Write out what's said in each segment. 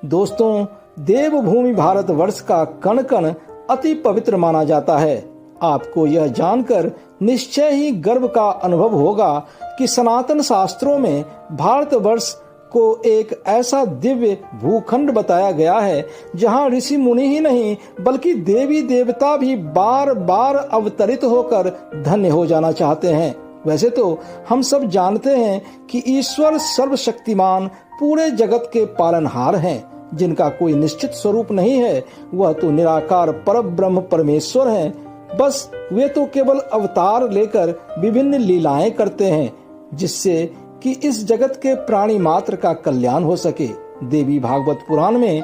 दोस्तों, देवभूमि भारतवर्ष का कण कण अति पवित्र माना जाता है। आपको यह जानकर निश्चय ही गर्व का अनुभव होगा कि सनातन शास्त्रों में भारतवर्ष को एक ऐसा दिव्य भूखंड बताया गया है जहां ऋषि मुनि ही नहीं बल्कि देवी देवता भी बार बार अवतरित होकर धन्य हो जाना चाहते हैं। वैसे तो हम सब जानते हैं कि ईश्वर सर्वशक्तिमान पूरे जगत के पालनहार हैं, जिनका कोई निश्चित स्वरूप नहीं है। वह तो निराकार परब्रह्म परमेश्वर हैं। बस वे तो केवल अवतार लेकर विभिन्न लीलाएं करते हैं, जिससे कि इस जगत के प्राणी मात्र का कल्याण हो सके। देवी भागवत पुराण में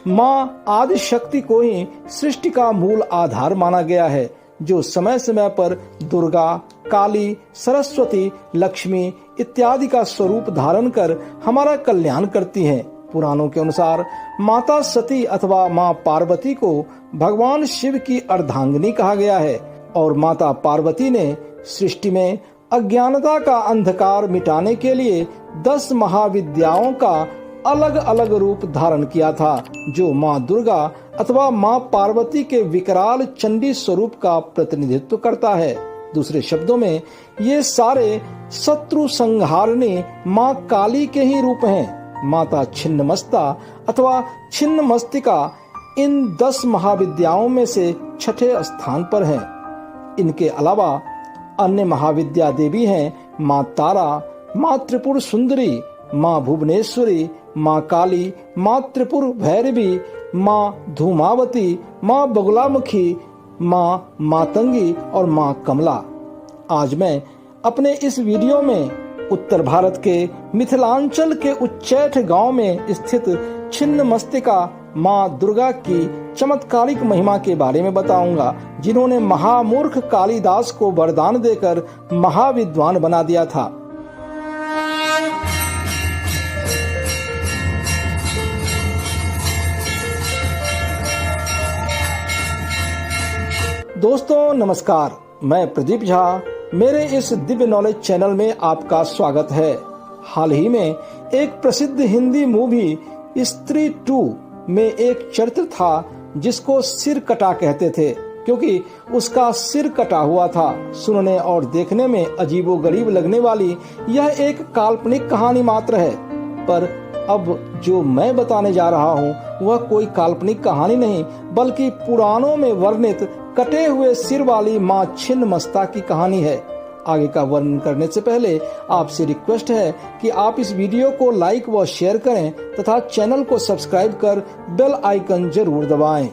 माँ आदि शक्ति को ही सृष्टि का मूल आधार माना गया है, जो समय समय पर दुर्गा, काली, सरस्वती, लक्ष्मी इत्यादि का स्वरूप धारण कर हमारा कल्याण करती हैं। पुराणों के अनुसार माता सती अथवा माँ पार्वती को भगवान शिव की अर्धांगिनी कहा गया है और माता पार्वती ने सृष्टि में अज्ञानता का अंधकार मिटाने के लिए 10 महाविद्याओं का अलग अलग रूप धारण किया था, जो माँ दुर्गा अथवा माँ पार्वती के विकराल चंडी स्वरूप का प्रतिनिधित्व करता है। दूसरे शब्दों में ये सारे शत्रु संहारिणी माँ काली के ही रूप हैं। माता छिन्नमस्ता अथवा छिन्नमस्तिका इन 10 महाविद्याओं में से छठे स्थान पर हैं। इनके अलावा अन्य महाविद्या देवी हैं माँ तारा, माँ त्रिपुर सुंदरी, माँ भुवनेश्वरी, माँ काली, माँ त्रिपुर भैरवी, माँ धूमावती, माँ बगुलामुखी, माँ मातंगी और माँ कमला। आज मैं अपने इस वीडियो में उत्तर भारत के मिथिलांचल के उच्चैठ गांव में स्थित छिन्नमस्तिका माँ दुर्गा की चमत्कारिक महिमा के बारे में बताऊंगा, जिन्होंने महामूर्ख कालिदास को वरदान देकर महाविद्वान बना दिया था। दोस्तों नमस्कार, मैं प्रदीप झा। मेरे इस दिव्य नॉलेज चैनल में आपका स्वागत है। हाल ही में एक प्रसिद्ध हिंदी मूवी स्त्री 2 में एक चरित्र था जिसको सिर कटा कहते थे, क्योंकि उसका सिर कटा हुआ था। सुनने और देखने में अजीबोगरीब लगने वाली यह एक काल्पनिक कहानी मात्र है, पर अब जो मैं बताने जा रहा हूँ वह कोई काल्पनिक कहानी नहीं बल्कि पुराणों में वर्णित कटे हुए सिर वाली माँ छिन्नमस्ता की कहानी है। आगे का वर्णन करने से पहले आपसे रिक्वेस्ट है कि आप इस वीडियो को लाइक व शेयर करें तथा चैनल को सब्सक्राइब कर बेल आइकन जरूर दबाएं।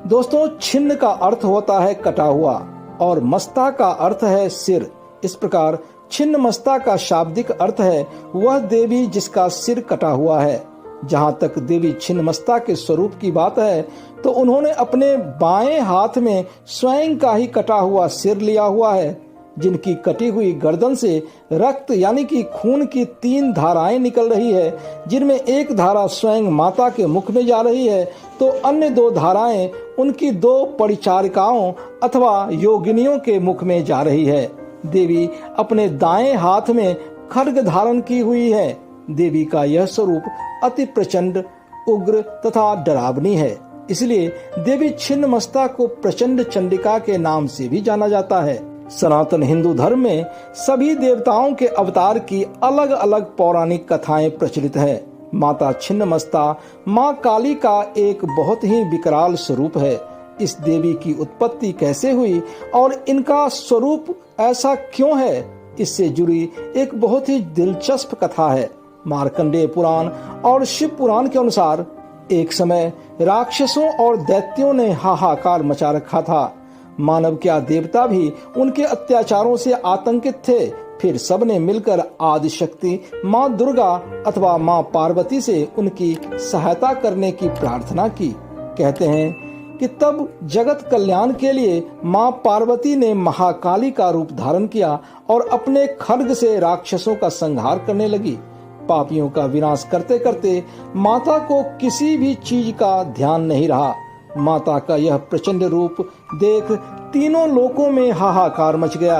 दोस्तों, छिन्न का अर्थ होता है कटा हुआ और मस्ता का अर्थ है सिर। इस प्रकार छिन्नमस्ता का शाब्दिक अर्थ है वह देवी जिसका सिर कटा हुआ है। जहाँ तक देवी छिन्नमस्ता के स्वरूप की बात है तो उन्होंने अपने बाएं हाथ में स्वयं का ही कटा हुआ सिर लिया हुआ है, जिनकी कटी हुई गर्दन से रक्त यानी कि खून की 3 धाराएं निकल रही है, जिनमें एक धारा स्वयं माता के मुख में जा रही है तो अन्य 2 धाराएं उनकी 2 परिचारिकाओं अथवा योगिनियों के मुख में जा रही है। देवी अपने दाएं हाथ में खड्ग धारण की हुई है। देवी का यह स्वरूप अति प्रचंड, उग्र तथा डरावनी है, इसलिए देवी छिन्नमस्ता को प्रचंड चंडिका के नाम से भी जाना जाता है। सनातन हिंदू धर्म में सभी देवताओं के अवतार की अलग अलग पौराणिक कथाएं प्रचलित है। माता छिन्नमस्ता माँ काली का एक बहुत ही विकराल स्वरूप है। इस देवी की उत्पत्ति कैसे हुई और इनका स्वरूप ऐसा क्यों है, इससे जुड़ी एक बहुत ही दिलचस्प कथा है। मार्कंडेय पुराण और शिव पुराण के अनुसार एक समय राक्षसों और दैत्यों ने हाहाकार मचा रखा था। मानव क्या देवता भी उनके अत्याचारों से आतंकित थे। फिर सबने मिलकर आदिशक्ति माँ दुर्गा अथवा माँ पार्वती से उनकी सहायता करने की प्रार्थना की। कहते हैं कि तब जगत कल्याण के लिए माँ पार्वती ने महाकाली का रूप धारण किया और अपने खड्ग से राक्षसों का संहार करने लगी। पापियों का विनाश करते करते माता को किसी भी चीज का ध्यान नहीं रहा। माता का यह प्रचंड रूप देख तीनों लोकों में हाहाकार मच गया।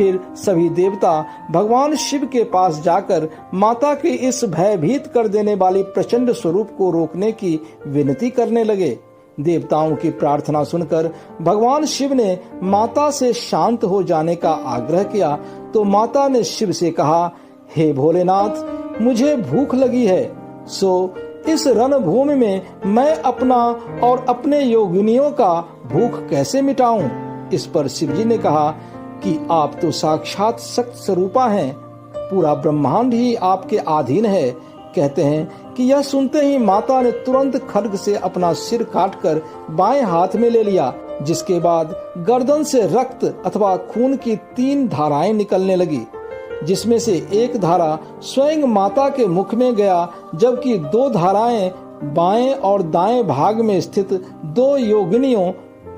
फिर सभी देवता भगवान शिव के पास जाकर माता के इस भयभीत कर देने वाली प्रचंड स्वरूप को रोकने की विनती करने लगे। देवताओं की प्रार्थना सुनकर भगवान शिव ने माता से शांत हो जाने का आग्रह किया तो माता ने शिव से कहा, हे भोलेनाथ, मुझे भूख लगी है, सो इस रणभूमि में मैं अपना और अपने योगिनियों का भूख कैसे मिटाऊं? इस पर शिवजी ने कहा कि आप तो साक्षात शक्त स्वरूपा हैं, पूरा ब्रह्मांड ही आपके अधीन है। कहते हैं कि यह सुनते ही माता ने तुरंत खड्ग से अपना सिर काटकर बाएं हाथ में ले लिया, जिसके बाद गर्दन से रक्त अथवा खून की 3 धाराएं निकलने लगी, जिसमें से एक धारा स्वयं माता के मुख में गया, जबकि 2 धाराएं बाएं और दाएं भाग में स्थित 2 योगिनियों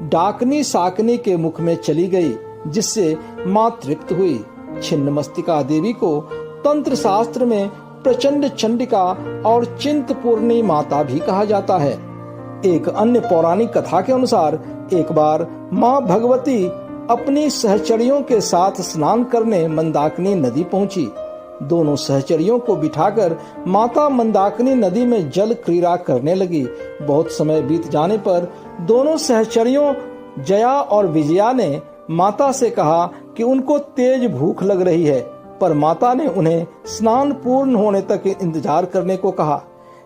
डाकनी साकनी के मुख में चली गई, जिससे मां तृप्त हुई। छिन्नमस्तिका देवी को तंत्र शास्त्र में प्रचंड चंडिका और चिंतपूर्णी माता भी कहा जाता है। एक अन्य पौराणिक कथा के अनुसार एक बार मां भगवती अपनी सहचरियों के साथ स्नान करने मंदाकिनी नदी पहुंची। दोनों सहचरियों को बिठाकर माता मंदाकिनी नदी में जल क्रीड़ा करने लगी। बहुत समय बीत जाने पर दोनों सहचरियों जया और विजया ने माता से कहा कि उनको तेज भूख लग रही है, पर माता ने उन्हें स्नान पूर्ण होने तक इंतजार करने को कहा।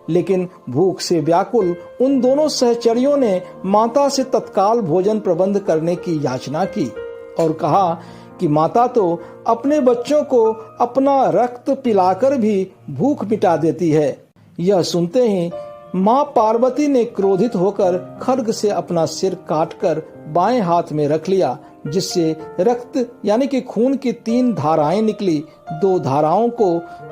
लेकिन भूख से व्याकुल उन दोनों सहचरियों ने माता से तत्काल भोजन प्रबंध करने की याचना की और कहा कि माता तो अपने बच्चों को अपना रक्त पिलाकर भी भूख मिटा देती है। यह सुनते ही मां पार्वती ने क्रोधित होकर खड्ग से अपना सिर काटकर बाएं हाथ में रख लिया, जिससे रक्त यानी कि खून की 3 धाराएं निकली। 2 धाराओं को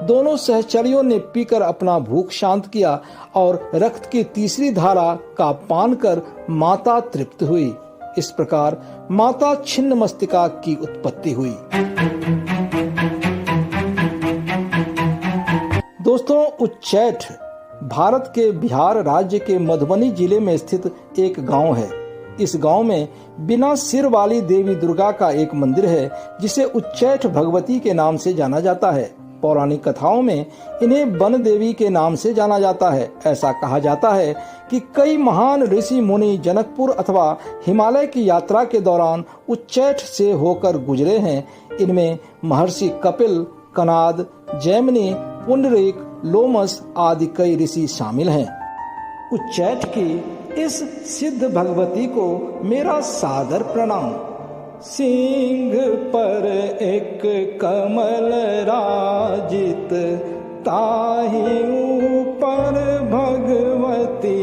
दोनों सहचरियों ने पीकर अपना भूख शांत किया और रक्त की तीसरी धारा का पान कर माता तृप्त हुई। इस प्रकार माता छिन्नमस्तिका की उत्पत्ति हुई। दोस्तों, उच्चैठ भारत के बिहार राज्य के मधुबनी जिले में स्थित एक गांव है। इस गांव में बिना सिर वाली देवी दुर्गा का एक मंदिर है, जिसे उच्चैठ भगवती के नाम से जाना जाता है। पौराणिक कथाओं में इन्हें वन देवी के नाम से जाना जाता है। ऐसा कहा जाता है कि कई महान ऋषि मुनि जनकपुर अथवा हिमालय की यात्रा के दौरान उच्चैठ से होकर गुजरे हैं। इनमें महर्षि कपिल, कनाद, जैमिनी, पुंडरीक, लोमस आदि कई ऋषि शामिल हैं। उच्चैठ की इस सिद्ध भगवती को मेरा सादर प्रणाम। सिंह पर एक कमल राजित, ताहि ऊपर भगवती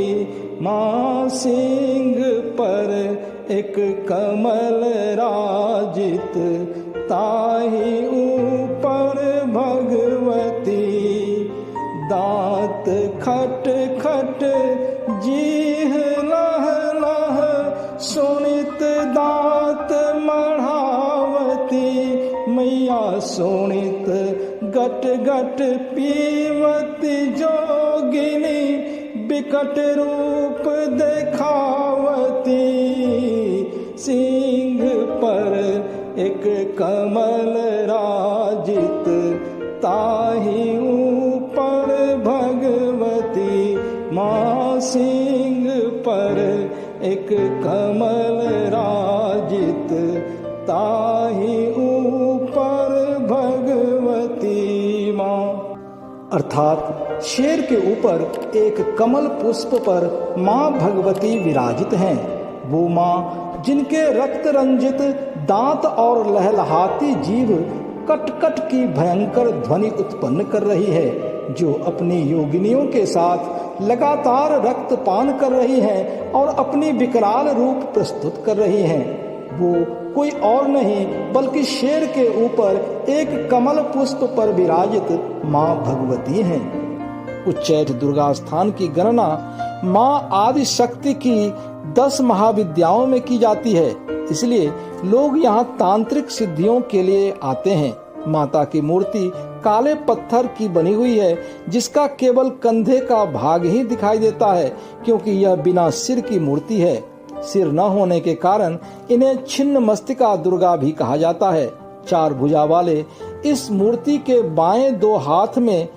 माँ। सिंह पर एक कमल राजित, ताहि ऊपर भगवती। दांत खट खट जीह लह लह, सुनित दांत मढ़ावती। मैया सुनित गट गट पीवती, जोगिनी बिकट रूप देखावती। सिंह पर एक कमल राजित, ताहि ऊपर भगवती माँ। सिंह पर एक कमल राजित, ताहि ऊपर भगवती माँ। अर्थात शेर के ऊपर एक कमल पुष्प पर माँ भगवती विराजित हैं। वो माँ जिनके रक्त रंजित दांत और लहलहाती जीभ कट कट की भयंकर ध्वनि उत्पन्न कर रही है, जो अपनी योगिनियों के साथ लगातार रक्त पान कर रही हैं और अपनी विकराल रूप प्रस्तुत कर रही हैं। वो कोई और नहीं बल्कि शेर के ऊपर एक कमल पुष्प पर विराजित माँ भगवती हैं। उच्चैठ दुर्गा स्थान की गणना माँ आदि शक्ति की 10 महाविद्याओं में की जाती है, इसलिए लोग यहाँ तांत्रिक सिद्धियों के लिए आते हैं। माता की मूर्ति काले पत्थर की बनी हुई है, जिसका केवल कंधे का भाग ही दिखाई देता है, क्योंकि यह बिना सिर की मूर्ति है। सिर न होने के कारण इन्हें छिन्नमस्तिका दुर्गा भी कहा जाता है। 4 भुजा वाले इस मूर्ति के बाएं 2 हाथ में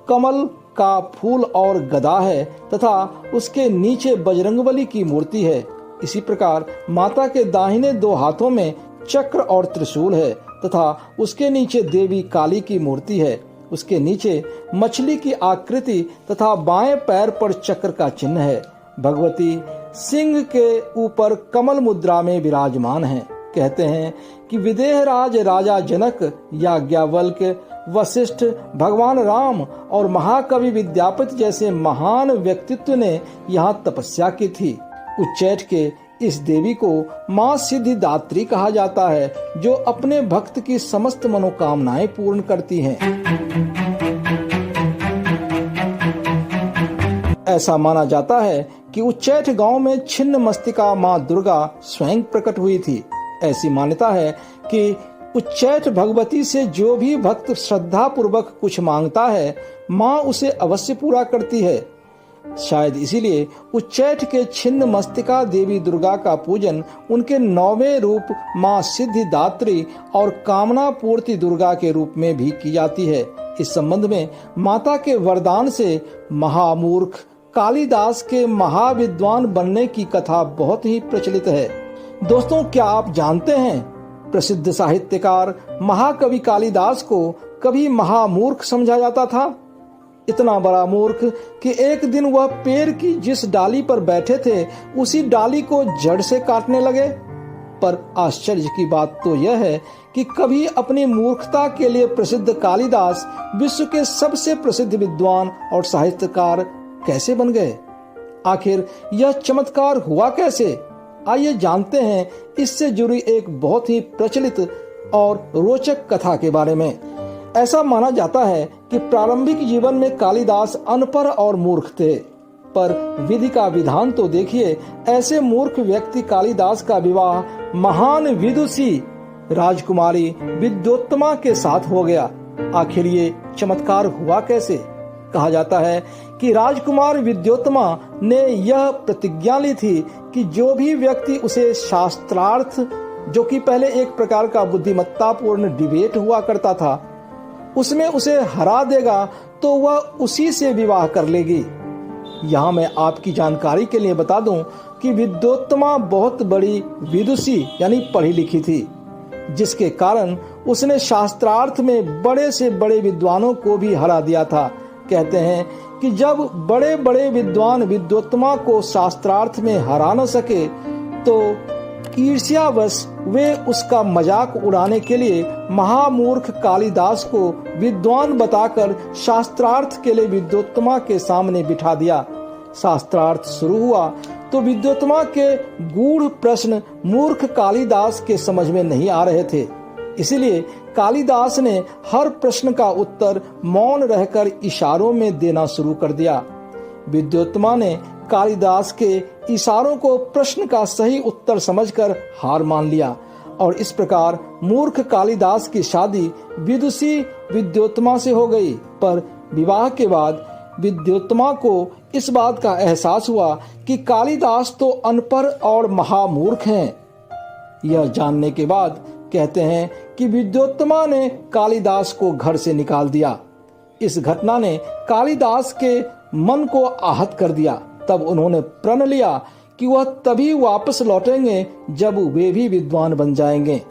कमल का फूल और गदा है तथा उसके नीचे बजरंगबली की मूर्ति है। इसी प्रकार माता के दाहिने 2 हाथों में चक्र और त्रिशूल है तथा उसके नीचे देवी काली की मूर्ति है। उसके नीचे मछली की आकृति तथा बाएं पैर पर चक्र का चिन्ह है। भगवती सिंह के ऊपर कमल मुद्रा में विराजमान है। कहते हैं कि विदेहराज राजा जनक, याज्ञवल्क, वशिष्ठ, भगवान राम और महाकवि विद्यापति जैसे महान व्यक्तित्व ने यहाँ तपस्या की थी। उच्चैठ के इस देवी को माँ सिद्धिदात्री कहा जाता है, जो अपने भक्त की समस्त मनोकामनाएं पूर्ण करती हैं। ऐसा माना जाता है कि उच्चैठ गांव में छिन्न मस्तिका माँ दुर्गा स्वयं प्रकट हुई थी। ऐसी मान्यता है कि उच्चैठ भगवती से जो भी भक्त श्रद्धा पूर्वक कुछ मांगता है, माँ उसे अवश्य पूरा करती है। शायद इसीलिए उच्चैठ के छिन्न मस्तिका देवी दुर्गा का पूजन उनके 9वें रूप माँ सिद्धिदात्री और कामना पूर्ति दुर्गा के रूप में भी की जाती है। इस संबंध में माता के वरदान से महामूर्ख कालिदास के महाविद्वान बनने की कथा बहुत ही प्रचलित है। दोस्तों, क्या आप जानते हैं प्रसिद्ध साहित्यकार महाकवि कालिदास को कभी महामूर्ख समझा जाता था। इतना बड़ा मूर्ख कि एक दिन वह पेड़ की जिस डाली पर बैठे थे उसी डाली को जड़ से काटने लगे। पर आश्चर्य की बात तो यह है कि कभी अपनी मूर्खता के लिए प्रसिद्ध कालिदास विश्व के सबसे प्रसिद्ध विद्वान और साहित्यकार कैसे बन गए। आखिर यह चमत्कार हुआ कैसे? आइए जानते हैं इससे जुड़ी एक बहुत ही प्रचलित और रोचक कथा के बारे में। ऐसा माना जाता है कि प्रारंभिक जीवन में कालिदास अनपढ़ और मूर्ख थे, पर विधि का विधान तो देखिए, ऐसे मूर्ख व्यक्ति कालिदास का विवाह महान विदुषी राजकुमारी विद्योत्तमा के साथ हो गया। आखिर ये चमत्कार हुआ कैसे? कहा जाता है कि राजकुमार विद्योत्तमा ने यह प्रतिज्ञा ली थी कि जो भी व्यक्ति उसे शास्त्रार्थ, जो कि पहले एक प्रकार का बुद्धिमत्तापूर्ण डिबेट हुआ करता था, उसमें उसे हरा देगा तो वह उसी से विवाह कर लेगी। यहाँ मैं आपकी जानकारी के लिए बता दूं कि विद्योत्तमा बहुत बड़ी विदुषी यानी पढ़ी लिखी थी, जिसके कारण उसने शास्त्रार्थ में बड़े से बड़े विद्वानों को भी हरा दिया था। कहते हैं कि जब बड़े बड़े विद्वान विद्योत्तमा को शास्त्रार्थ में हरा न सके तो ईर्ष्यावश वे उसका मजाक उड़ाने के लिए महामूर्ख कालिदास को विद्वान बताकर शास्त्रार्थ के लिए विद्योत्तमा के सामने बिठा दिया। शास्त्रार्थ शुरू हुआ तो विद्योत्तमा के गूढ़ प्रश्न मूर्ख कालिदास के समझ में नहीं आ रहे थे। इसीलिए कालिदास ने हर प्रश्न का उत्तर मौन रहकर इशारों में देना शुरू कर दिया। विद्योत्तमा ने कालिदास के इशारों को प्रश्न का सही उत्तर समझकर हार मान लिया और इस प्रकार मूर्ख कालिदास की शादी विदुषी विद्योत्तमा से हो गई। पर विवाह के बाद विद्योत्तमा को इस बात का एहसास हुआ कि कालिदास तो अनपढ़ और महामूर्ख हैं। यह जानने के बाद कहते हैं कि विद्योत्तमा ने कालिदास को घर से निकाल दिया। इस घटना ने कालिदास के मन को आहत कर दिया। तब उन्होंने प्रण लिया कि वह तभी वापस लौटेंगे जब वे भी विद्वान बन जाएंगे।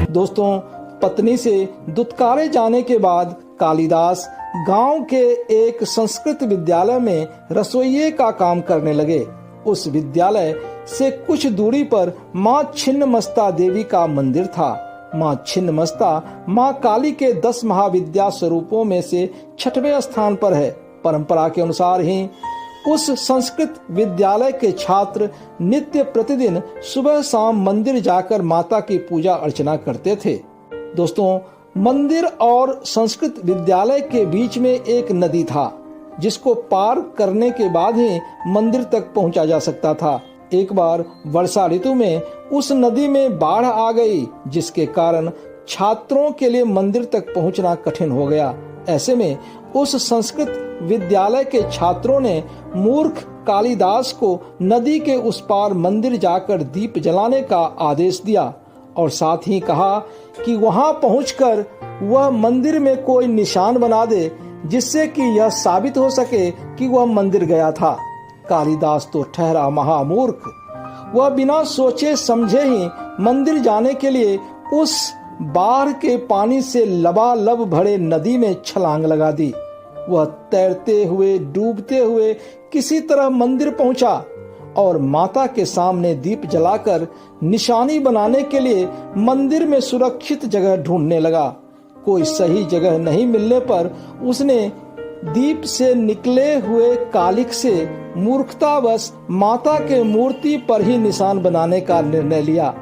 दोस्तों, पत्नी से दुत्कारे जाने के बाद कालिदास गांव के एक संस्कृत विद्यालय में रसोइये का काम करने लगे। उस विद्यालय से कुछ दूरी पर माँ छिन्नमस्ता देवी का मंदिर था। माँ छिन्नमस्ता माँ काली के 10 महाविद्या स्वरूपों में से 6वें स्थान पर है। परंपरा के अनुसार ही उस संस्कृत विद्यालय के छात्र नित्य प्रतिदिन सुबह शाम मंदिर जाकर माता की पूजा अर्चना करते थे। दोस्तों, मंदिर और संस्कृत विद्यालय के बीच में एक नदी था, जिसको पार करने के बाद ही मंदिर तक पहुंचा जा सकता था। एक बार वर्षा ऋतु में उस नदी में बाढ़ आ गई, जिसके कारण छात्रों के लिए मंदिर तक पहुंचना कठिन हो गया। ऐसे में उस संस्कृत विद्यालय के छात्रों ने मूर्ख कालिदास को नदी के उस पार मंदिर जाकर दीप जलाने का आदेश दिया और साथ ही कहा कि वहां पहुंचकर वह मंदिर में कोई निशान बना दे जिससे कि यह साबित हो सके कि वह मंदिर गया था। कालिदास तो ठहरा महामूर्ख। वह बिना सोचे समझे ही मंदिर जाने के लिए उस बाढ़ के पानी से लबालब भरे नदी में छलांग लगा दी। वह तैरते हुए डूबते हुए किसी तरह मंदिर पहुंचा और माता के सामने दीप जलाकर निशानी बनाने के लिए मंदिर में सुरक्षित जगह ढूंढने लगा। कोई सही जगह नहीं मिलने पर उसने दीप से निकले हुए कालिक से मूर्खतावश माता के मूर्ति पर ही निशान बनाने का निर्णय लिया।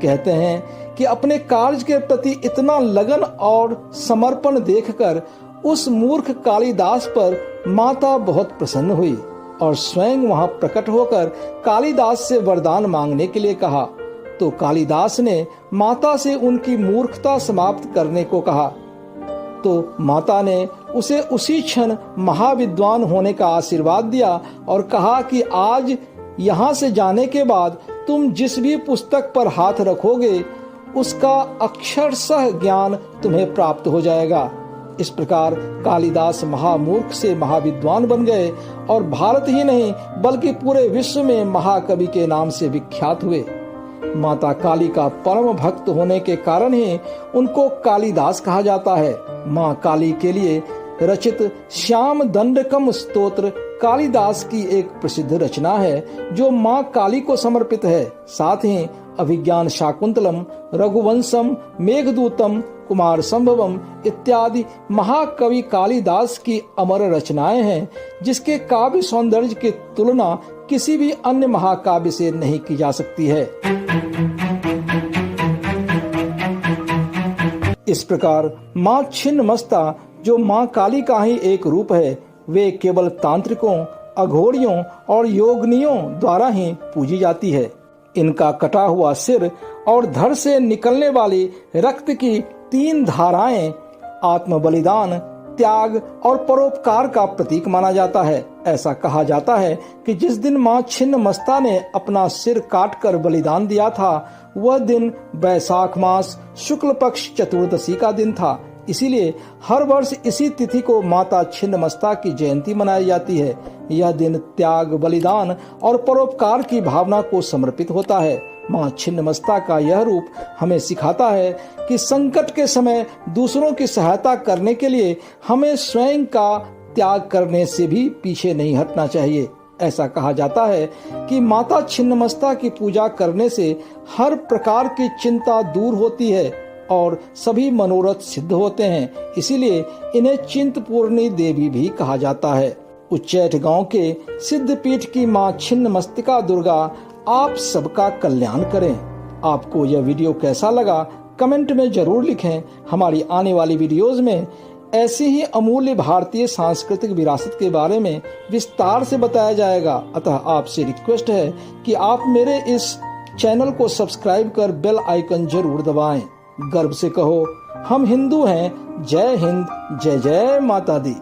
कहते हैं कि अपने कार्य के प्रति इतना लगन और समर्पण देखकर उस मूर्ख कालिदास पर माता बहुत प्रसन्न हुई और स्वयं वहां प्रकट होकर कालिदास से वरदान मांगने के लिए कहा। तो कालिदास ने माता से उनकी मूर्खता समाप्त करने को कहा। तो माता ने उसे उसी क्षण महाविद्वान होने का आशीर्वाद दिया और कहा कि आज यहाँ से जाने के बाद तुम जिस भी पुस्तक पर हाथ रखोगे उसका अक्षरशः ज्ञान तुम्हें प्राप्त हो जाएगा। इस प्रकार कालिदास महामूर्ख से महाविद्वान बन गए और भारत ही नहीं बल्कि पूरे विश्व में महाकवि के नाम से विख्यात हुए। माता काली का परम भक्त होने के कारण ही उनको कालिदास कहा जाता है। माँ काली के लिए रचित श्याम दंडकम स्तोत्र कालिदास की एक प्रसिद्ध रचना है जो माँ काली को समर्पित है। साथ ही अभिज्ञान शाकुंतलम, रघुवंशम, मेघदूतम, कुमार संभवम इत्यादि महाकवि कालिदास की अमर रचनाएं हैं जिसके काव्य सौंदर्य की तुलना किसी भी अन्य महाकाव्य से नहीं की जा सकती है। इस प्रकार माँ छिन्नमस्ता जो माँ काली का ही एक रूप है, वे केवल तांत्रिकों, अघोरियों और योगनियों द्वारा ही पूजी जाती है। इनका कटा हुआ सिर और धड़ से निकलने वाली रक्त की 3 धाराएं आत्म बलिदान, त्याग और परोपकार का प्रतीक माना जाता है। ऐसा कहा जाता है कि जिस दिन माँ छिन्नमस्ता ने अपना सिर काटकर बलिदान दिया था वह दिन वैशाख मास शुक्ल पक्ष चतुर्दशी का दिन था। इसीलिए हर वर्ष इसी तिथि को माता छिन्नमस्ता की जयंती मनाई जाती है। यह दिन त्याग, बलिदान और परोपकार की भावना को समर्पित होता है। माँ छिन्नमस्ता का यह रूप हमें सिखाता है कि संकट के समय दूसरों की सहायता करने के लिए हमें स्वयं का त्याग करने से भी पीछे नहीं हटना चाहिए। ऐसा कहा जाता है कि माता छिन्नमस्ता की पूजा करने से हर प्रकार की चिंता दूर होती है और सभी मनोरथ सिद्ध होते हैं। इसीलिए इन्हें चिंतपूर्णी देवी भी कहा जाता है। उच्चैठ गांव के सिद्धपीठ की माँ छिन्नमस्तिका दुर्गा आप सबका कल्याण करें। आपको यह वीडियो कैसा लगा कमेंट में जरूर लिखें। हमारी आने वाली वीडियोस में ऐसी ही अमूल्य भारतीय सांस्कृतिक विरासत के बारे में विस्तार से बताया जाएगा। अतः आपसे रिक्वेस्ट है कि आप मेरे इस चैनल को सब्सक्राइब कर बेल आइकन जरूर दबाएं। गर्व से कहो हम हिंदू हैं। जय हिंद, जय जय माता दी।